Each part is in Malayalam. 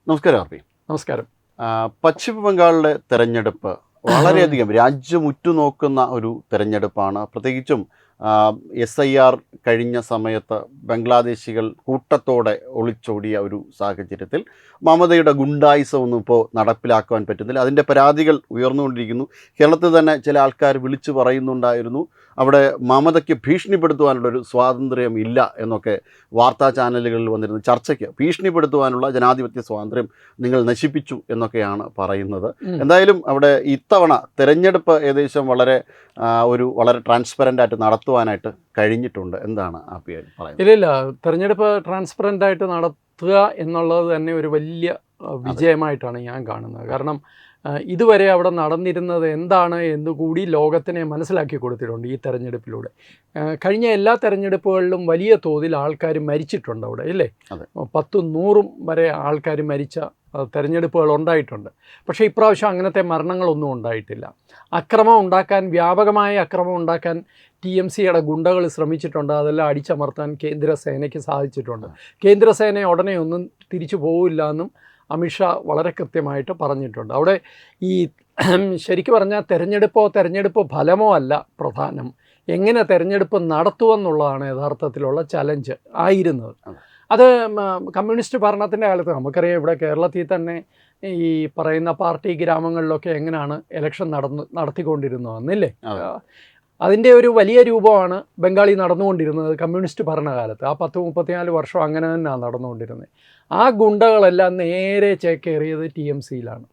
നമസ്കാരം ആർ പി. നമസ്കാരം. പശ്ചിമ ബംഗാളിലെ തെരഞ്ഞെടുപ്പ് വളരെയധികം രാജ്യം ഉറ്റുനോക്കുന്ന ഒരു തെരഞ്ഞെടുപ്പാണ്. പ്രത്യേകിച്ചും SIR കഴിഞ്ഞ സമയത്ത് ബംഗ്ലാദേശികൾ കൂട്ടത്തോടെ ഒളിച്ചോടിയ ഒരു സാഹചര്യത്തിൽ മമതയുടെ ഗുണ്ടായിസമൊന്നും ഇപ്പോൾ നടപ്പിലാക്കുവാൻ പറ്റുന്നില്ല. അതിൻ്റെ പരാതികൾ ഉയർന്നുകൊണ്ടിരിക്കുന്നു. കേരളത്തിൽ തന്നെ ചില ആൾക്കാർ വിളിച്ചു പറയുന്നുണ്ടായിരുന്നു, അവിടെ മമതയ്ക്ക് ഭീഷണിപ്പെടുത്തുവാനുള്ളൊരു സ്വാതന്ത്ര്യം ഇല്ല എന്നൊക്കെ വാർത്താ ചാനലുകളിൽ വന്നിരുന്നു. ചർച്ചയ്ക്ക് ഭീഷണിപ്പെടുത്തുവാനുള്ള ജനാധിപത്യ സ്വാതന്ത്ര്യം നിങ്ങൾ നശിപ്പിച്ചു എന്നൊക്കെയാണ് പറയുന്നത്. എന്തായാലും അവിടെ ഇത്തവണ തെരഞ്ഞെടുപ്പ് ഏകദേശം വളരെ ട്രാൻസ്പെറൻ്റ് ആയിട്ട് നടത്തുവാനായിട്ട് കഴിഞ്ഞിട്ടുണ്ട്. എന്താണ് ആ പി പറയുന്നത്? ഇല്ല, തെരഞ്ഞെടുപ്പ് ട്രാൻസ്പെറൻ്റ് ആയിട്ട് നടത്തുക എന്നുള്ളത് തന്നെ ഒരു വലിയ വിജയമായിട്ടാണ് ഞാൻ കാണുന്നത്. കാരണം ഇതുവരെ അവിടെ നടന്നിരുന്നത് എന്താണ് എന്നുകൂടി ലോകത്തിനെ മനസ്സിലാക്കി കൊടുത്തിട്ടുണ്ട് ഈ തെരഞ്ഞെടുപ്പിലൂടെ. കഴിഞ്ഞ എല്ലാ തെരഞ്ഞെടുപ്പുകളിലും വലിയ തോതിൽ ആൾക്കാർ മരിച്ചിട്ടുണ്ട് അവിടെ, ഇല്ലേ? 10-100 വരെ ആൾക്കാർ മരിച്ച തെരഞ്ഞെടുപ്പുകൾ ഉണ്ടായിട്ടുണ്ട്. പക്ഷേ ഇപ്രാവശ്യം അങ്ങനത്തെ മരണങ്ങളൊന്നും ഉണ്ടായിട്ടില്ല. വ്യാപകമായ അക്രമം ഉണ്ടാക്കാൻ TMCയുടെ ഗുണ്ടകൾ ശ്രമിച്ചിട്ടുണ്ട്. അതെല്ലാം അടിച്ചമർത്താൻ കേന്ദ്രസേനയ്ക്ക് സാധിച്ചിട്ടുണ്ട്. കേന്ദ്രസേന ഉടനെ ഒന്നും തിരിച്ചു പോവില്ല എന്നും അമിത്ഷാ വളരെ കൃത്യമായിട്ട് പറഞ്ഞിട്ടുണ്ട്. അവിടെ ഈ ശരിക്കും പറഞ്ഞാൽ തെരഞ്ഞെടുപ്പ് ഫലമോ അല്ല പ്രധാനം, എങ്ങനെ തെരഞ്ഞെടുപ്പ് നടത്തുമെന്നുള്ളതാണ് യഥാർത്ഥത്തിലുള്ള ചലഞ്ച് ആയിരുന്നത്. അത് കമ്മ്യൂണിസ്റ്റ് ഭരണത്തിൻ്റെ കാലത്ത് നമുക്കറിയാം, ഇവിടെ കേരളത്തിൽ തന്നെ ഈ പറയുന്ന പാർട്ടി ഗ്രാമങ്ങളിലൊക്കെ എങ്ങനെയാണ് ഇലക്ഷൻ നടത്തിക്കൊണ്ടിരുന്നതെന്നില്ലേ? അതിൻ്റെ ഒരു വലിയ രൂപമാണ് ബംഗാളിൽ നടന്നുകൊണ്ടിരുന്നത് കമ്മ്യൂണിസ്റ്റ് ഭരണകാലത്ത്. ആ 10-34 വർഷം അങ്ങനെ തന്നെയാണ് നടന്നുകൊണ്ടിരുന്നത്. ആ ഗുണ്ടകളെല്ലാം നേരെ ചേക്കേറിയത് TMCയിലാണ്.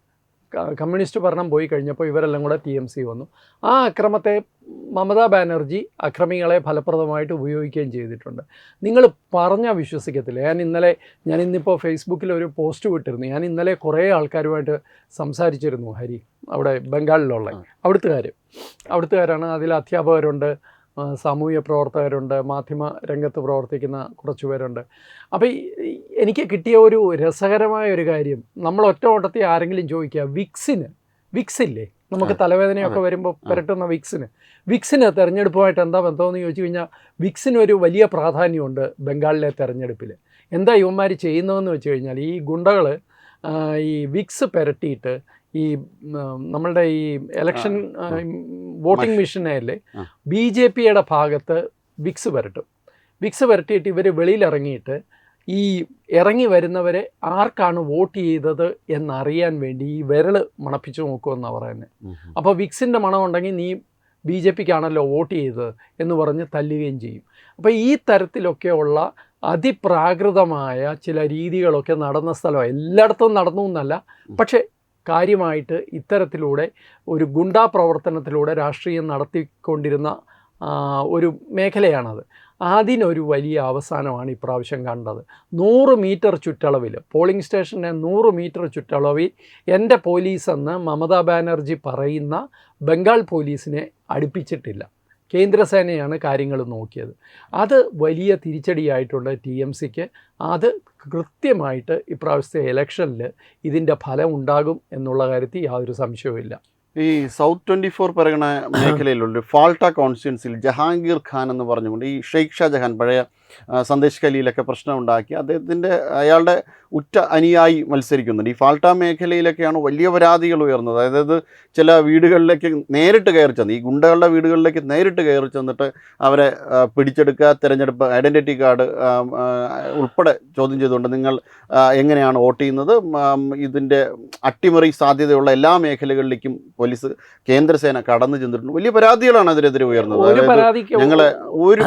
കമ്മ്യൂണിസ്റ്റ് ഭരണം പോയി കഴിഞ്ഞപ്പോൾ ഇവരെല്ലാം കൂടെ TMC വന്നു. ആ അക്രമത്തെ മമതാ ബാനർജി അക്രമികളെ ഫലപ്രദമായിട്ട് ഉപയോഗിക്കുകയും ചെയ്തിട്ടുണ്ട്. നിങ്ങൾ പറഞ്ഞാൽ വിശ്വസിക്കത്തില്ല. ഞാൻ ഇന്നിപ്പോൾ ഫേസ്ബുക്കിൽ ഒരു പോസ്റ്റ് വിട്ടിരുന്നു. ഞാൻ ഇന്നലെ കുറേ ആൾക്കാരുമായിട്ട് സംസാരിച്ചിരുന്നു, ഹരി, അവിടെ ബംഗാളിലുള്ള അവിടുത്തുകാരാണ്. അതിൽ അധ്യാപകരുണ്ട്, സാമൂഹ്യ പ്രവർത്തകരുണ്ട്, മാധ്യമ രംഗത്ത് പ്രവർത്തിക്കുന്ന കുറച്ച് പേരുണ്ട്. അപ്പോൾ എനിക്ക് കിട്ടിയ ഒരു രസകരമായ ഒരു കാര്യം, നമ്മൾ ഒറ്റ ഓട്ടത്തിൽ ആരെങ്കിലും ചോദിക്കുക, വിക്സില്ലേ, നമുക്ക് തലവേദനയൊക്കെ വരുമ്പോൾ പുരട്ടുന്ന വിക്സിന് തെരഞ്ഞെടുപ്പുമായിട്ട് എന്താ ബന്ധമെന്ന് ചോദിച്ചു കഴിഞ്ഞാൽ വിക്സിന് ഒരു വലിയ പ്രാധാന്യമുണ്ട് ബംഗാളിലെ തെരഞ്ഞെടുപ്പിൽ. എന്താ ഇവന്മാർ ചെയ്യുന്നതെന്ന് വെച്ച് കഴിഞ്ഞാൽ, ഈ ഗുണ്ടകൾ ഈ വിക്സ് പുരട്ടിയിട്ട് ഈ നമ്മളുടെ ഈ ഇലക്ഷൻ വോട്ടിംഗ് മെഷീനല്ലേ, BJPയുടെ ഭാഗത്ത് വിക്സ് പുരട്ടിയിട്ട് ഇവർ വെളിയിലിറങ്ങിയിട്ട് ഈ ഇറങ്ങി വരുന്നവരെ ആർക്കാണ് വോട്ട് ചെയ്തത് എന്നറിയാൻ വേണ്ടി ഈ വിരൽ മണപ്പിച്ച് നോക്കുമെന്നാണ് പറയുന്നത്. അപ്പോൾ വിക്സിൻ്റെ മണം ഉണ്ടെങ്കിൽ നീ BJPക്കാണല്ലോ വോട്ട് ചെയ്തത് എന്ന് പറഞ്ഞ് തല്ലുകയും ചെയ്യും. അപ്പോൾ ഈ തരത്തിലൊക്കെയുള്ള അതിപ്രാകൃതമായ ചില രീതികളൊക്കെ നടന്ന സ്ഥലമാണ്. എല്ലായിടത്തും നടന്നു എന്നല്ല, പക്ഷേ കാര്യമായിട്ട് ഇത്തരത്തിലൂടെ ഒരു ഗുണ്ടാ പ്രവർത്തനത്തിലൂടെ രാഷ്ട്രീയം നടത്തിക്കൊണ്ടിരുന്ന ഒരു മേഖലയാണത്. അതിനൊരു വലിയ അവസാനമാണ് ഇപ്രാവശ്യം കണ്ടത്. 100 മീറ്റർ ചുറ്റളവിൽ, പോളിംഗ് സ്റ്റേഷൻ്റെ 100 മീറ്റർ ചുറ്റളവിൽ എൻ്റെ പോലീസെന്ന് മമതാ ബാനർജി പറയുന്ന ബംഗാൾ പോലീസിനെ അടുപ്പിച്ചിട്ടില്ല. കേന്ദ്രസേനയാണ് കാര്യങ്ങൾ നോക്കിയത്. അത് വലിയ തിരിച്ചടിയായിട്ടുണ്ട് TMCക്ക്. അത് കൃത്യമായിട്ട് ഇപ്രാവശ്യത്തെ ഇലക്ഷനിൽ ഇതിൻ്റെ ഫലം ഉണ്ടാകും എന്നുള്ള കാര്യത്തിൽ യാതൊരു സംശയവുമില്ല. ഈ സൗത്ത് 24 പരഗണ മേഖലയിലുള്ള ഫാൾട്ട കോൺസ്റ്റിറ്റ്യുവൻസിയിൽ ജഹാംഗീർ ഖാൻ എന്ന് പറഞ്ഞുകൊണ്ട് ഈ ഷെയ്ഖ് ഷാജഹാൻ പഴയ സന്ദേശ് ഖലീലൊക്കെ പ്രശ്നമുണ്ടാക്കി അയാളുടെ ഉറ്റ അനുയായി മത്സരിക്കുന്നുണ്ട്. ഈ ഫാൾട്ട മേഖലയിലൊക്കെയാണ് വലിയ പരാതികൾ ഉയർന്നത്. അതായത് ചില വീടുകളിലേക്ക് നേരിട്ട് കയറി ചെന്ന്, ഈ ഗുണ്ടകളുടെ വീടുകളിലേക്ക് നേരിട്ട് കയറി ചെന്നിട്ട് അവരെ പിടിച്ചെടുക്കുക, തിരഞ്ഞെടുപ്പ് ഐഡൻറ്റിറ്റി കാർഡ് ഉൾപ്പെടെ ചോദ്യം ചെയ്തുകൊണ്ട് നിങ്ങൾ എങ്ങനെയാണ് വോട്ട് ചെയ്യുന്നത്, ഇതിൻ്റെ അട്ടിമറി സാധ്യതയുള്ള എല്ലാ മേഖലകളിലേക്കും പോലീസ് കേന്ദ്രസേന കടന്നു ചെന്നിട്ടുണ്ട്. വലിയ പരാതികളാണ് അതിനെതിരെ ഉയർന്നത്. ഞങ്ങളെ ഒരു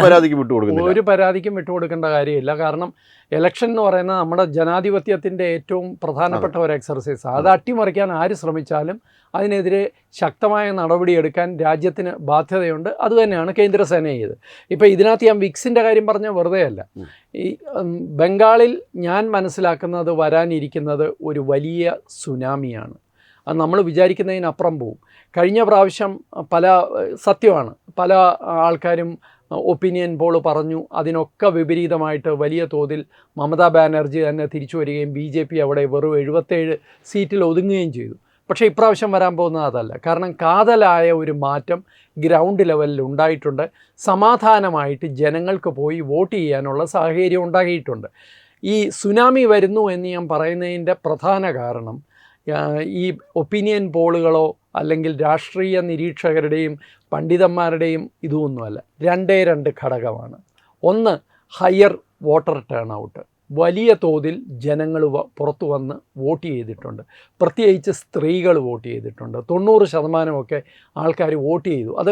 പരാതിക്ക് വിട്ടുകൊടുക്കേണ്ട കാര്യമില്ല. കാരണം ഇലക്ഷൻ എന്ന് പറയുന്നത് നമ്മുടെ ജനാധിപത്യത്തിൻ്റെ ഏറ്റവും പ്രധാനപ്പെട്ട ഒരു എക്സർസൈസ്. അത് അട്ടിമറിക്കാൻ ആര് ശ്രമിച്ചാലും അതിനെതിരെ ശക്തമായ നടപടിയെടുക്കാൻ രാജ്യത്തിന് ബാധ്യതയുണ്ട്. അതുതന്നെയാണ് കേന്ദ്രസേന ചെയ്തത്. ഇപ്പോൾ ഇതിനകത്ത് ഞാൻ വിക്സിൻ്റെ കാര്യം പറഞ്ഞ വെറുതെ അല്ല. ഈ ബംഗാളിൽ ഞാൻ മനസ്സിലാക്കുന്നത് വരാനിരിക്കുന്നത് ഒരു വലിയ സുനാമിയാണ്. അത് നമ്മൾ വിചാരിക്കുന്നതിനപ്പുറം പോവും. കഴിഞ്ഞ പ്രാവശ്യം സത്യമാണ്, പല ആൾക്കാരും ഒപ്പീനിയൻ പോൾ പറഞ്ഞു. അതിനൊക്കെ വിപരീതമായിട്ട് വലിയ തോതിൽ മമതാ ബാനർജി തന്നെ തിരിച്ചു വരികയും BJP അവിടെ വെറും 77 സീറ്റിൽ ഒതുങ്ങുകയും ചെയ്തു. പക്ഷേ ഇപ്രാവശ്യം വരാൻ പോകുന്നത് അതല്ല. കാരണം കാതലായ ഒരു മാറ്റം ഗ്രൗണ്ട് ലെവലിൽ ഉണ്ടായിട്ടുണ്ട്. സമാധാനമായിട്ട് ജനങ്ങൾക്ക് പോയി വോട്ട് ചെയ്യാനുള്ള സാഹചര്യം ഉണ്ടാക്കിയിട്ടുണ്ട്. ഈ സുനാമി വരുന്നു എന്ന് ഞാൻ പറയുന്നതിൻ്റെ പ്രധാന കാരണം ഈ ഒപ്പീനിയൻ പോളുകളോ അല്ലെങ്കിൽ രാഷ്ട്രീയ നിരീക്ഷകരുടെയും പണ്ഡിതന്മാരുടെയും ഇതൊന്നുമല്ല. രണ്ട് ഘടകമാണ്. ഒന്ന്, ഹയർ വോട്ടർ ടേൺ ഔട്ട്. വലിയ തോതിൽ ജനങ്ങൾ പുറത്തു വന്ന് വോട്ട് ചെയ്തിട്ടുണ്ട്. പ്രത്യേകിച്ച് സ്ത്രീകൾ വോട്ട് ചെയ്തിട്ടുണ്ട്. 90% ആൾക്കാർ വോട്ട് ചെയ്തു. അത്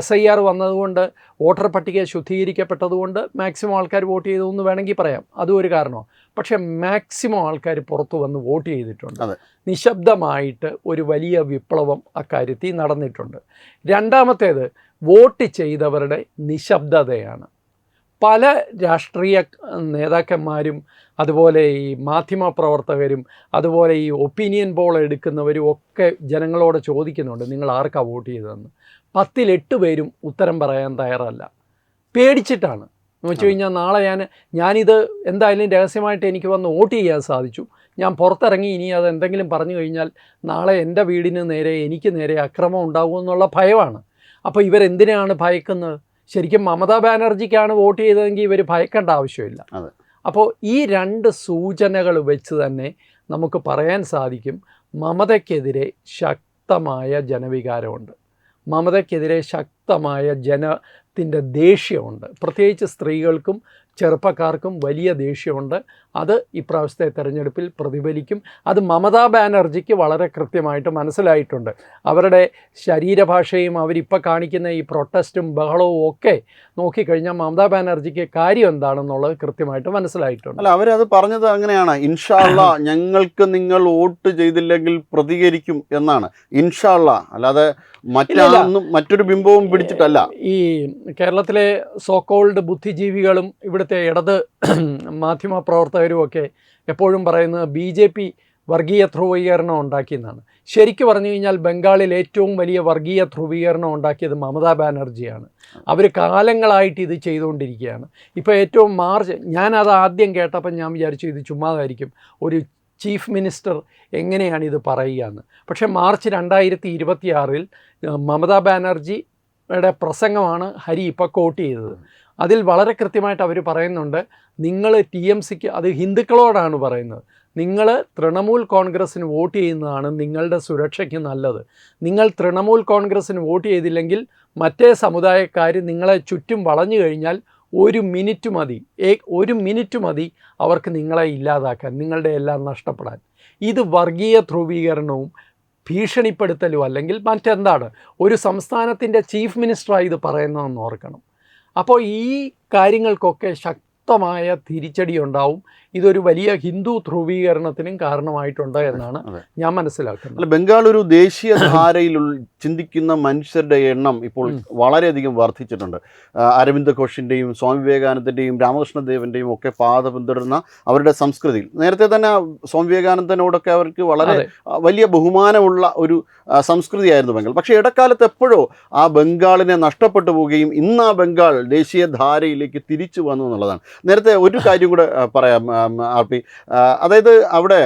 SIR വന്നതുകൊണ്ട്, വോട്ടർ പട്ടിക ശുദ്ധീകരിക്കപ്പെട്ടതുകൊണ്ട് മാക്സിമം ആൾക്കാർ വോട്ട് ചെയ്തു എന്ന് വേണമെങ്കിൽ പറയാം. അതും ഒരു കാരണമാണ്. പക്ഷേ മാക്സിമം ആൾക്കാർ പുറത്തു വന്ന് വോട്ട് ചെയ്തിട്ടുണ്ട്. നിശബ്ദമായിട്ട് ഒരു വലിയ വിപ്ലവം അക്കാര്യത്തിൽ നടന്നിട്ടുണ്ട്. രണ്ടാമത്തേത്, വോട്ട് ചെയ്തവരുടെ നിശബ്ദതയാണ്. പല രാഷ്ട്രീയ നേതാക്കന്മാരും അതുപോലെ ഈ മാധ്യമപ്രവർത്തകരും അതുപോലെ ഈ ഒപ്പീനിയൻ പോൾ എടുക്കുന്നവരും ഒക്കെ ജനങ്ങളോട് ചോദിക്കുന്നുണ്ട്, നിങ്ങൾ ആർക്കാണ് വോട്ട് ചെയ്തതെന്ന്. 10-ൽ 8 പേരും ഉത്തരം പറയാൻ തയ്യാറല്ല. പേടിച്ചിട്ടാണ്. എന്ന് വെച്ച് കഴിഞ്ഞാൽ നാളെ ഞാനിത് എന്തായാലും രഹസ്യമായിട്ട് എനിക്ക് വന്ന് വോട്ട് ചെയ്യാൻ സാധിച്ചു, ഞാൻ പുറത്തിറങ്ങി ഇനി അത് എന്തെങ്കിലും പറഞ്ഞു കഴിഞ്ഞാൽ നാളെ എൻ്റെ വീടിന് നേരെ, എനിക്ക് നേരെ അക്രമം ഉണ്ടാകുമെന്നുള്ള ഭയമാണ്. അപ്പോൾ ഇവരെന്തിനാണ് ഭയക്കുന്നത്? ശരിക്കും മമതാ ബാനർജിക്കാണ് വോട്ട് ചെയ്തതെങ്കിൽ ഇവർ ഭയക്കേണ്ട ആവശ്യമില്ല. അപ്പോൾ ഈ 2 സൂചനകൾ വെച്ച് തന്നെ നമുക്ക് പറയാൻ സാധിക്കും, മമതയ്ക്കെതിരെ ശക്തമായ ജനവികാരമുണ്ട്. മമതയ്ക്കെതിരെ ശക്തമായ ജനത്തിൻ്റെ ദേഷ്യമുണ്ട്. പ്രത്യേകിച്ച് സ്ത്രീകൾക്കും ചെറുപ്പക്കാർക്കും വലിയ ദേഷ്യമുണ്ട്. അത് ഇപ്രാവശ്യത്തെ തെരഞ്ഞെടുപ്പിൽ പ്രതിഫലിക്കും. അത് മമതാ ബാനർജിക്ക് വളരെ കൃത്യമായിട്ട് മനസ്സിലായിട്ടുണ്ട്. അവരുടെ ശരീരഭാഷയും അവരിപ്പോൾ കാണിക്കുന്ന ഈ പ്രൊട്ടസ്റ്റും ബഹളവും ഒക്കെ നോക്കിക്കഴിഞ്ഞാൽ മമതാ ബാനർജിക്ക് കാര്യം എന്താണെന്നുള്ളത് കൃത്യമായിട്ട് മനസ്സിലായിട്ടുണ്ട്. അല്ല, അവരത് പറഞ്ഞത് അങ്ങനെയാണ്, ഇൻഷാ അള്ളാ ഞങ്ങൾക്ക് നിങ്ങൾ വോട്ട് ചെയ്തില്ലെങ്കിൽ പ്രതികരിക്കും എന്നാണ്. ഇൻഷാ അള്ളാ, അല്ലാതെ മറ്റൊരു ബിംബവും പിടിച്ചിട്ടല്ല. ഈ കേരളത്തിലെ സോക്കോൾഡ് ബുദ്ധിജീവികളും ഇവിടുത്തെ ഇടത് മാധ്യമ പ്രവർത്തകരും ഒക്കെ എപ്പോഴും പറയുന്നത് BJP വർഗീയ ധ്രുവീകരണം ഉണ്ടാക്കിയെന്നാണ്. ശരിക്കും പറഞ്ഞു കഴിഞ്ഞാൽ ബംഗാളിൽ ഏറ്റവും വലിയ വർഗീയ ധ്രുവീകരണം ഉണ്ടാക്കിയത് മമതാ ബാനർജിയാണ്. അവർ കാലങ്ങളായിട്ട് ഇത് ചെയ്തുകൊണ്ടിരിക്കുകയാണ്. ഇപ്പോൾ ഏറ്റവും ഞാനത് ആദ്യം കേട്ടപ്പോൾ ഞാൻ വിചാരിച്ചു ഇത് ചുമ്മാതായിരിക്കും, ഒരു ചീഫ് മിനിസ്റ്റർ എങ്ങനെയാണ് ഇത് പറയുക എന്ന്. പക്ഷേ മാർച്ച് 2026 മമതാ ബാനർജിയുടെ പ്രസംഗമാണ് ഹരി ഇപ്പോൾ കോട്ട് ചെയ്തത്. അതിൽ വളരെ കൃത്യമായിട്ട് അവർ പറയുന്നുണ്ട്, നിങ്ങൾ TMCക്ക്, അത് ഹിന്ദുക്കളോടാണ് പറയുന്നത്, നിങ്ങൾ തൃണമൂൽ കോൺഗ്രസ്സിന് വോട്ട് ചെയ്യുന്നതാണ് നിങ്ങളുടെ സുരക്ഷയ്ക്ക് നല്ലത്. നിങ്ങൾ തൃണമൂൽ കോൺഗ്രസ്സിന് വോട്ട് ചെയ്തില്ലെങ്കിൽ മറ്റേ സമുദായക്കാർ നിങ്ങളെ ചുറ്റും വളഞ്ഞു കഴിഞ്ഞാൽ 1 മിനിറ്റ് മതി അവർക്ക് നിങ്ങളെ ഇല്ലാതാക്കാൻ, നിങ്ങളുടെ എല്ലാം നഷ്ടപ്പെടാൻ. ഇത് വർഗീയ ധ്രുവീകരണവും ഭീഷണിപ്പെടുത്തലും അല്ലെങ്കിൽ മറ്റെന്താണ്? ഒരു സംസ്ഥാനത്തിൻ്റെ ചീഫ് മിനിസ്റ്ററായി ഇത് പറയുന്നതെന്ന് ഓർക്കണം. അപ്പോൾ ഈ കാര്യങ്ങൾക്കൊക്കെ ശക്തമായ തിരിച്ചടി ഉണ്ടാവും. ഇതൊരു വലിയ ഹിന്ദു ധ്രുവീകരണത്തിനും കാരണമായിട്ടുണ്ട് എന്നാണ് ഞാൻ മനസ്സിലാക്കുന്നത്. അല്ല, ബംഗാൾ ഒരു ദേശീയ ധാരയിൽ ചിന്തിക്കുന്ന മനുഷ്യരുടെ എണ്ണം ഇപ്പോൾ വളരെയധികം വർദ്ധിച്ചിട്ടുണ്ട്. അരവിന്ദ് ഘോഷിൻ്റെയും സ്വാമി വിവേകാനന്ദൻ്റെയും രാമകൃഷ്ണദേവൻ്റെയും ഒക്കെ പാത പിന്തുടരുന്ന അവരുടെ സംസ്കൃതിയിൽ നേരത്തെ തന്നെ സ്വാമി വിവേകാനന്ദനോടൊക്കെ അവർക്ക് വളരെ വലിയ ബഹുമാനമുള്ള ഒരു സംസ്കൃതിയായിരുന്നു ബംഗാൾ. പക്ഷേ ഇടക്കാലത്ത് എപ്പോഴോ ആ ബംഗാളിനെ നഷ്ടപ്പെട്ടു പോവുകയും ഇന്ന് ആ ബംഗാൾ ദേശീയ ധാരയിലേക്ക് തിരിച്ചു വന്നു എന്നുള്ളതാണ്. നേരത്തെ ഒരു കാര്യം കൂടെ പറയാം RP, അതായത് അവിടെ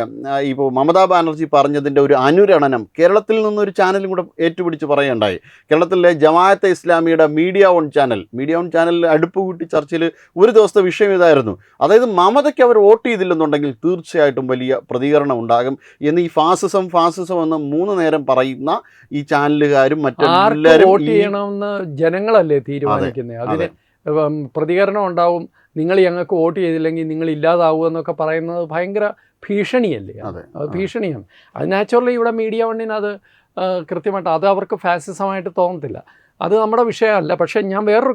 ഇപ്പോൾ മമതാ ബാനർജി പറഞ്ഞതിൻ്റെ ഒരു അനുരണനം കേരളത്തിൽ നിന്നൊരു ചാനലും കൂടെ ഏറ്റുപിടിച്ച് പറയുകയുണ്ടായി. കേരളത്തിലെ ജമാഅത്തെ ഇസ്ലാമിയുടെ മീഡിയ ഓൺ ചാനലിൽ അടുപ്പ് കൂട്ടി ചർച്ചയിൽ ഒരു ദിവസത്തെ വിഷയം ഇതായിരുന്നു. അതായത് മമതയ്ക്ക് അവർ വോട്ട് ചെയ്തില്ലെന്നുണ്ടെങ്കിൽ തീർച്ചയായിട്ടും വലിയ പ്രതികരണം ഉണ്ടാകും എന്ന് ഈ ഫാസിസം എന്ന് 3 നേരം പറയുന്ന ഈ ചാനലുകാരും മറ്റെല്ലാവരും വോട്ട് ചെയ്യണമെന്ന് ജനങ്ങളല്ലേ തീരുമാനിക്കുന്നത്. അതിന് പ്രതികരണം ഉണ്ടാവും. നിങ്ങൾ ഞങ്ങൾക്ക് വോട്ട് ചെയ്തില്ലെങ്കിൽ നിങ്ങൾ ഇല്ലാതാവുക എന്നൊക്കെ പറയുന്നത് ഭയങ്കര ഭീഷണിയല്ലേ? അത് ഭീഷണിയാണ്. അത് നാച്ചുറലി ഇവിടെ മീഡിയ വണ്ണിന് അത് കൃത്യമായിട്ട് അത് അവർക്ക് ഫാസിസമായിട്ട് തോന്നത്തില്ല. അത് നമ്മുടെ വിഷയമല്ല. പക്ഷേ ഞാൻ വേറൊരു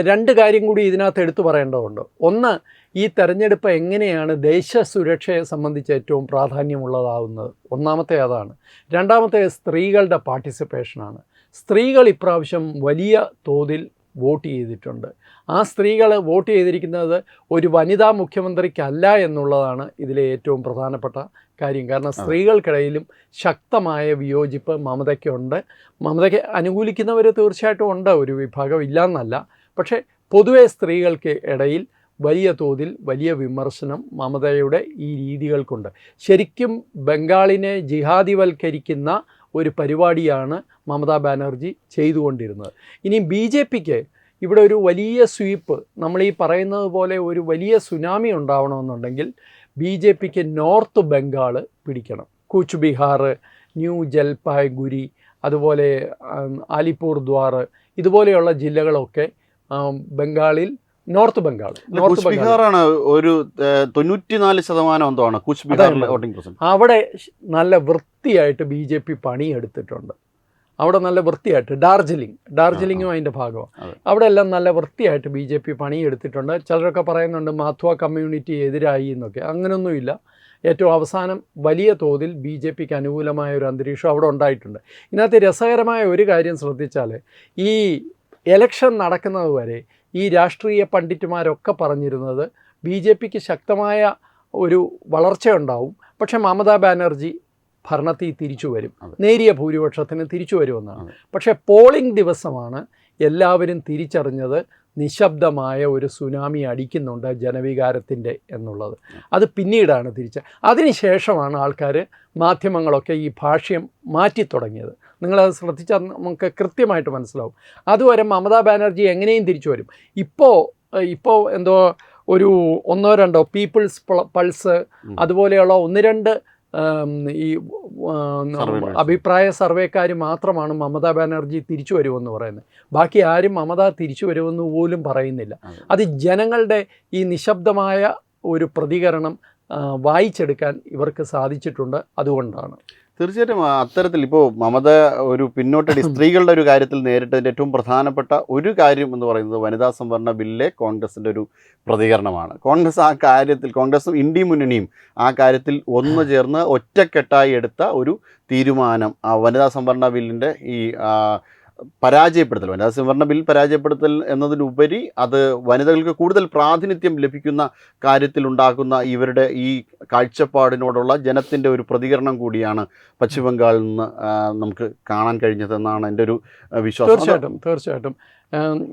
2 കാര്യം കൂടി ഇതിനകത്ത് എടുത്തു പറയേണ്ടതുണ്ട്. ഒന്ന്, ഈ തെരഞ്ഞെടുപ്പ് എങ്ങനെയാണ് ദേശസുരക്ഷയെ സംബന്ധിച്ച് ഏറ്റവും പ്രാധാന്യമുള്ളതാവുന്നത്. ഒന്നാമത്തെ അതാണ്. രണ്ടാമത്തെ സ്ത്രീകളുടെ പാർട്ടിസിപ്പേഷനാണ്. സ്ത്രീകൾ ഇപ്രാവശ്യം വലിയ തോതിൽ വോട്ട് ചെയ്തിട്ടുണ്ട്. ആ സ്ത്രീകൾ വോട്ട് ചെയ്തിരിക്കുന്നത് ഒരു വനിതാ മുഖ്യമന്ത്രിക്കല്ല എന്നുള്ളതാണ് ഇതിലെ ഏറ്റവും പ്രധാനപ്പെട്ട കാര്യം. കാരണം സ്ത്രീകൾക്കിടയിലും ശക്തമായ വിയോജിപ്പ് മമതയ്ക്കുണ്ട്. മമതയ്ക്ക് അനുകൂലിക്കുന്നവർ തീർച്ചയായിട്ടും ഉണ്ട്, ഒരു വിഭാഗം ഇല്ലയെന്നല്ല. പക്ഷേ പൊതുവെ സ്ത്രീകൾക്ക് ഇടയിൽ വലിയ തോതിൽ വലിയ വിമർശനം മമതയുടെ ഈ രീതികൾക്കുണ്ട്. ശരിക്കും ബംഗാളിനെ ജിഹാദിവൽക്കരിക്കുന്ന ഒരു പരിപാടിയാണ് മമതാ ബാനർജി ചെയ്തുകൊണ്ടിരുന്നത്. ഇനി BJPക്ക് ഇവിടെ ഒരു വലിയ സ്വീപ്പ്, നമ്മൾ ഈ പറയുന്നത് പോലെ ഒരു വലിയ സുനാമി ഉണ്ടാവണമെന്നുണ്ടെങ്കിൽ BJPക്ക് നോർത്ത് ബംഗാൾ പിടിക്കണം. കൂച്ച് ബിഹാർ, ന്യൂ ജൽപായ്ഗുരി, അതുപോലെ അലിപൂർ ദ്വാർ, ഇതുപോലെയുള്ള ജില്ലകളൊക്കെ ബംഗാളിൽ, നോർത്ത് ബംഗാൾ ബീഹാറാണ് ഒരു 94% എന്തോ ആണ് കൂച്ച് ബിഹാറിലെ വോട്ടിംഗ് പെർസെന്റ്. അവിടെ നല്ല വൃത്തിയായിട്ട് BJP പണിയെടുത്തിട്ടുണ്ട്. അവിടെ നല്ല വൃത്തിയായിട്ട് ഡാർജിലിങ്ങും അതിൻ്റെ ഭാഗമാണ്. അവിടെ എല്ലാം നല്ല വൃത്തിയായിട്ട് BJP പണിയെടുത്തിട്ടുണ്ട്. ചിലരൊക്കെ പറയുന്നുണ്ട് മാധ്വ കമ്മ്യൂണിറ്റി എതിരായി എന്നൊക്കെ. അങ്ങനെയൊന്നുമില്ല. ഏറ്റവും അവസാനം വലിയ തോതിൽ BJPക്ക് അനുകൂലമായ ഒരു അന്തരീക്ഷം അവിടെ ഉണ്ടായിട്ടുണ്ട്. ഇതിനകത്ത് രസകരമായ ഒരു കാര്യം ശ്രദ്ധിച്ചാൽ, ഈ എലക്ഷൻ നടക്കുന്നത് വരെ ഈ രാഷ്ട്രീയ പണ്ഡിറ്റുമാരൊക്കെ പറഞ്ഞിരുന്നത് BJPക്ക് ശക്തമായ ഒരു വളർച്ചയുണ്ടാവും, പക്ഷേ മമതാ ബാനർജി ഭരണത്തിൽ തിരിച്ചു വരും, നേരിയ ഭൂരിപക്ഷത്തിന് തിരിച്ചു വരുമെന്നാണ്. പക്ഷേ പോളിംഗ് ദിവസമാണ് എല്ലാവരും തിരിച്ചറിഞ്ഞത് നിശബ്ദമായ ഒരു സുനാമി അടിക്കുന്നുണ്ട് ജനവികാരത്തിൻ്റെ എന്നുള്ളത്. അത് പിന്നീടാണ് അതിനുശേഷമാണ് ആൾക്കാർ, മാധ്യമങ്ങളൊക്കെ ഈ ഭാഷ്യം മാറ്റിത്തുടങ്ങിയത്. നിങ്ങളത് ശ്രദ്ധിച്ചാൽ നമുക്ക് കൃത്യമായിട്ട് മനസ്സിലാവും. അതുവരെ മമതാ ബാനർജി എങ്ങനെയും തിരിച്ചു വരും. ഇപ്പോൾ എന്തോ ഒരു 1-2 പീപ്പിൾസ് പൾസ് അതുപോലെയുള്ള 1-2 ഈ അഭിപ്രായ സർവേക്കാർ മാത്രമാണ് മമതാ ബാനർജി തിരിച്ചു വരുമെന്ന് പറയുന്നത്. ബാക്കി ആരും മമത തിരിച്ചു വരുമെന്ന് പോലും പറയുന്നില്ല. അത് ജനങ്ങളുടെ ഈ നിശബ്ദമായ ഒരു പ്രതികരണം വായിച്ചെടുക്കാൻ ഇവർക്ക് സാധിച്ചിട്ടുണ്ട്. അതുകൊണ്ടാണ് തീർച്ചയായിട്ടും അത്തരത്തിൽ ഇപ്പോൾ മമത ഒരു പിന്നോട്ടടി സ്ത്രീകളുടെ ഒരു കാര്യത്തിൽ നേരിട്ടതിൻ്റെ ഏറ്റവും പ്രധാനപ്പെട്ട ഒരു കാര്യം എന്ന് പറയുന്നത് വനിതാ സംവരണ ബില്ലിലെ കോൺഗ്രസിൻ്റെ ഒരു പ്രതികരണമാണ്. കോൺഗ്രസ് ആ കാര്യത്തിൽ, കോൺഗ്രസും ഇന്ത്യ മുന്നണിയും ആ കാര്യത്തിൽ ഒന്ന് ചേർന്ന് ഒറ്റക്കെട്ടായി എടുത്ത ഒരു തീരുമാനം, ആ വനിതാ സംവരണ ബില്ലിൻ്റെ ഈ പരാജയപ്പെടുത്തൽ, വനിതാ സംവരണ ബിൽ പരാജയപ്പെടുത്തൽ എന്നതിലുപരി അത് വനിതകൾക്ക് കൂടുതൽ പ്രാതിനിധ്യം ലഭിക്കുന്ന കാര്യത്തിലുണ്ടാക്കുന്ന ഇവരുടെ ഈ കാഴ്ചപ്പാടിനോടുള്ള ജനത്തിൻ്റെ ഒരു പ്രതികരണം കൂടിയാണ് പശ്ചിമ ബംഗാളിൽ നിന്ന് നമുക്ക് കാണാൻ കഴിഞ്ഞതെന്നാണ് എൻ്റെ ഒരു വിശ്വാസം. തീർച്ചയായിട്ടും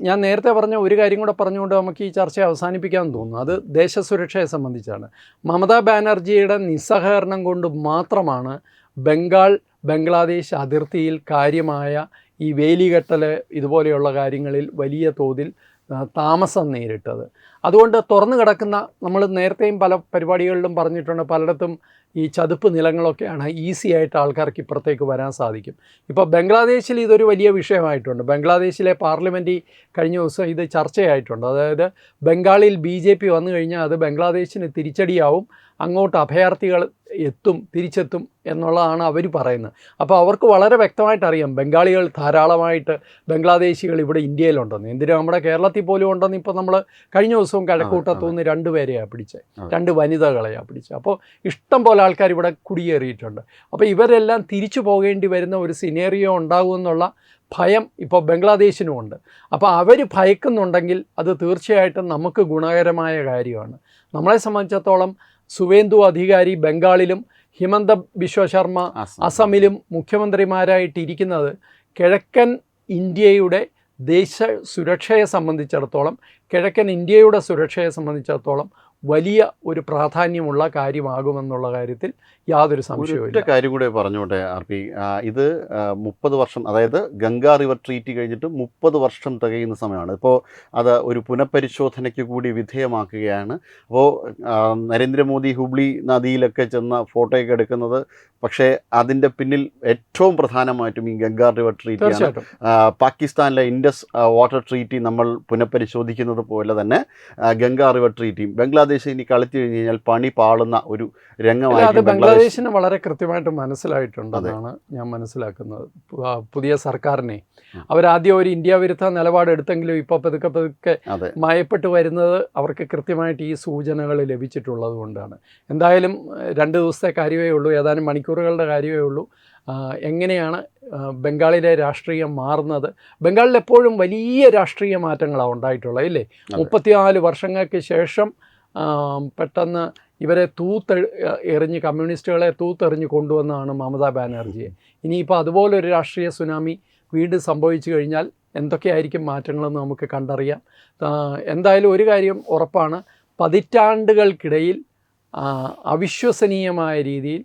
ഞാൻ നേരത്തെ പറഞ്ഞ ഒരു കാര്യം കൂടെ പറഞ്ഞുകൊണ്ട് നമുക്ക് ഈ ചർച്ച അവസാനിപ്പിക്കാൻ തോന്നുന്നു. അത് ദേശസുരക്ഷയെ സംബന്ധിച്ചാണ്. മമതാ ബാനർജിയുടെ നിസ്സഹകരണം കൊണ്ട് മാത്രമാണ് ബംഗ്ലാദേശ് അതിർത്തിയിൽ കാര്യമായ ഈ വേലികെട്ടൽ ഇതുപോലെയുള്ള കാര്യങ്ങളിൽ വലിയ തോതിൽ താമസം നേരിട്ടത്. അതുകൊണ്ട് തുറന്നു കിടക്കുന്ന, നമ്മൾ നേരത്തെയും പല പരിപാടികളിലും പറഞ്ഞിട്ടുണ്ട്, പലയിടത്തും ഈ ചതുപ്പ് നിലങ്ങളൊക്കെയാണ് ഈസി ആയിട്ട് ആൾക്കാർക്ക് ഇപ്പുറത്തേക്ക് വരാൻ സാധിക്കും. ഇപ്പോൾ ബംഗ്ലാദേശിൽ ഇതൊരു വലിയ വിഷയമായിട്ടുണ്ട്. ബംഗ്ലാദേശിലെ പാർലമെൻറ്റിൽ കഴിഞ്ഞ ദിവസം ഇത് ചർച്ചയായിട്ടുണ്ട്. അതായത് ബംഗാളിൽ BJP വന്നു കഴിഞ്ഞാൽ അത് ബംഗ്ലാദേശിന് തിരിച്ചടിയാവും, അങ്ങോട്ട് അഭയാർത്ഥികൾ തിരിച്ചെത്തും എന്നുള്ളതാണ് അവർ പറയുന്നത്. അപ്പോൾ അവർക്ക് വളരെ വ്യക്തമായിട്ട് അറിയാം ബംഗാളികൾ ധാരാളമായിട്ട്, ബംഗ്ലാദേശികൾ ഇവിടെ ഇന്ത്യയിലുണ്ടെന്ന്. എന്തിനാ നമ്മുടെ കേരളത്തിൽ പോലും ഉണ്ടെന്ന് ഇപ്പോൾ നമ്മൾ കഴിഞ്ഞ ദിവസവും കഴക്കൂട്ടത്തുനിന്ന് 2 പേരെയാണ് പിടിച്ചത്, 2 വനിതകളെയാണ് പിടിച്ചത്. അപ്പോൾ ഇഷ്ടം പോലെ ആൾക്കാർ ഇവിടെ കുടിയേറിയിട്ടുണ്ട്. അപ്പോൾ ഇവരെല്ലാം തിരിച്ചു പോകേണ്ടി വരുന്ന ഒരു സിനേറിയോ ഉണ്ടാകുമെന്നുള്ള ഭയം ഇപ്പോൾ ബംഗ്ലാദേശിനുമുണ്ട്. അപ്പോൾ അവർ ഭയക്കുന്നുണ്ടെങ്കിൽ അത് തീർച്ചയായിട്ടും നമുക്ക് ഗുണകരമായ കാര്യമാണ്. നമ്മളെ സംബന്ധിച്ചിടത്തോളം സുവേന്ദു അധികാരി ബംഗാളിലും ഹിമന്ത ബിശ്വ ശർമ്മ അസമിലും മുഖ്യമന്ത്രിമാരായിട്ടിരിക്കുന്നത് കിഴക്കൻ ഇന്ത്യയുടെ സുരക്ഷയെ സംബന്ധിച്ചിടത്തോളം, കിഴക്കൻ ഇന്ത്യയുടെ സുരക്ഷയെ സംബന്ധിച്ചിടത്തോളം വലിയ ഒരു പ്രാധാന്യമുള്ള കാര്യമാകുമെന്നുള്ള കാര്യത്തിൽ യാതൊരു സംശയവുമില്ല. ഒറ്റ കാര്യം കൂടെ പറഞ്ഞോട്ടെ RP, ഇത് 30 വർഷം, അതായത് ഗംഗാ റിവർ ട്രീറ്റി കഴിഞ്ഞിട്ട് 30 വർഷം തികയുന്ന സമയമാണ്. ഇപ്പോൾ അത് ഒരു പുനഃപരിശോധനയ്ക്ക് കൂടി വിധേയമാക്കുകയാണ്. അപ്പോൾ നരേന്ദ്രമോദി ഹുബ്ലി നദിയിലൊക്കെ ചെന്ന ഫോട്ടോയൊക്കെ എടുക്കുന്നത്, പക്ഷേ അതിൻ്റെ പിന്നിൽ ഏറ്റവും പ്രധാനമായിട്ടും ഈ ഗംഗാ റിവർ ട്രീറ്റിയാണ്. പാകിസ്ഥാനിലെ ഇൻഡസ് വാട്ടർ ട്രീറ്റി നമ്മൾ പുനഃപരിശോധിക്കുന്നത് പോലെ തന്നെ ഗംഗാ റിവർ ട്രീറ്റിയും ബംഗ്ലാദേശ് ഇനി കളിച്ചു കഴിഞ്ഞ് കഴിഞ്ഞാൽ പണി പാളുന്ന ഒരു രംഗമായിരിക്കും. ബംഗ്ലാദേശിന് വളരെ കൃത്യമായിട്ട് മനസ്സിലായിട്ടുണ്ടെന്നാണ് ഞാൻ മനസ്സിലാക്കുന്നത്. പുതിയ സർക്കാരിനെ അവരാദ്യം ഒരു ഇന്ത്യ വിരുദ്ധ നിലപാടെടുത്തെങ്കിലും ഇപ്പോൾ പതുക്കെ മയപ്പെട്ടു വരുന്നത് അവർക്ക് കൃത്യമായിട്ട് ഈ സൂചനകൾ ലഭിച്ചിട്ടുള്ളത് കൊണ്ടാണ്. എന്തായാലും 2 ദിവസത്തെ കാര്യമേ ഉള്ളൂ, ഏതാനും മണിക്കൂറുകളുടെ കാര്യമേ ഉള്ളൂ. എങ്ങനെയാണ് ബംഗാളിലെ രാഷ്ട്രീയം മാറുന്നത്? ബംഗാളിൽ എപ്പോഴും വലിയ രാഷ്ട്രീയ മാറ്റങ്ങളാണ് ഉണ്ടായിട്ടുള്ളത്, ഇല്ലേ? 34 വർഷങ്ങൾക്ക് ശേഷം പെട്ടെന്ന് ഇവരെ എറിഞ്ഞ്, കമ്മ്യൂണിസ്റ്റുകളെ തൂത്തെറിഞ്ഞ് കൊണ്ടുവന്നതാണ് മമതാ ബാനർജിയെ. ഇനിയിപ്പോൾ അതുപോലൊരു രാഷ്ട്രീയ സുനാമി വീണ്ടും സംഭവിച്ചു കഴിഞ്ഞാൽ എന്തൊക്കെയായിരിക്കും മാറ്റങ്ങളെന്ന് നമുക്ക് കണ്ടറിയാം. എന്തായാലും ഒരു കാര്യം ഉറപ്പാണ്, പതിറ്റാണ്ടുകൾക്കിടയിൽ അവിശ്വസനീയമായ രീതിയിൽ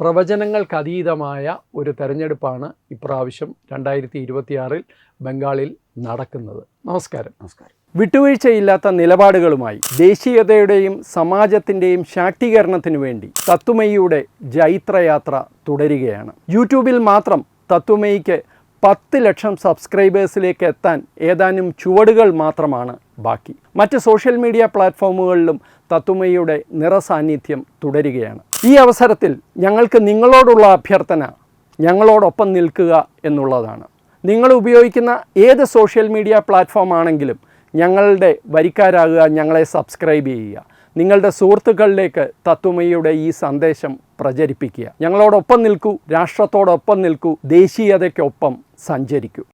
പ്രവചനങ്ങൾക്കതീതമായ ഒരു തെരഞ്ഞെടുപ്പാണ് ഇപ്രാവശ്യം 2026 ബംഗാളിൽ നടക്കുന്നത്. നമസ്കാരം. നമസ്കാരം. വിട്ടുവീഴ്ചയില്ലാത്ത നിലപാടുകളുമായി ദേശീയതയുടെയും സമാജത്തിൻ്റെയും ശാക്തീകരണത്തിനു വേണ്ടി തത്വമയിയുടെ ജൈത്രയാത്ര തുടരുകയാണ്. യൂട്യൂബിൽ മാത്രം തത്വമയിക്ക് 10 ലക്ഷം സബ്സ്ക്രൈബേഴ്സിലേക്ക് എത്താൻ ഏതാനും ചുവടുകൾ മാത്രമാണ് ബാക്കി. മറ്റ് സോഷ്യൽ മീഡിയ പ്ലാറ്റ്ഫോമുകളിലും തത്വമയിയുടെ നിറസാന്നിധ്യം തുടരുകയാണ്. ഈ അവസരത്തിൽ ഞങ്ങൾക്ക് നിങ്ങളോടുള്ള അഭ്യർത്ഥന ഞങ്ങളോടൊപ്പം നിൽക്കുക എന്നുള്ളതാണ്. നിങ്ങൾ ഉപയോഗിക്കുന്ന ഏത് സോഷ്യൽ മീഡിയ പ്ലാറ്റ്ഫോം ആണെങ്കിലും ഞങ്ങളുടെ വരിക്കാരാകുക, ഞങ്ങളെ സബ്സ്ക്രൈബ് ചെയ്യുക, നിങ്ങളുടെ സുഹൃത്തുക്കളിലേക്ക് തത്വമയിയുടെ ഈ സന്ദേശം പ്രചരിപ്പിക്കുക. ഞങ്ങളോടൊപ്പം നിൽക്കൂ, രാഷ്ട്രത്തോടൊപ്പം നിൽക്കൂ, ദേശീയതയ്ക്കൊപ്പം സഞ്ചരിക്കൂ.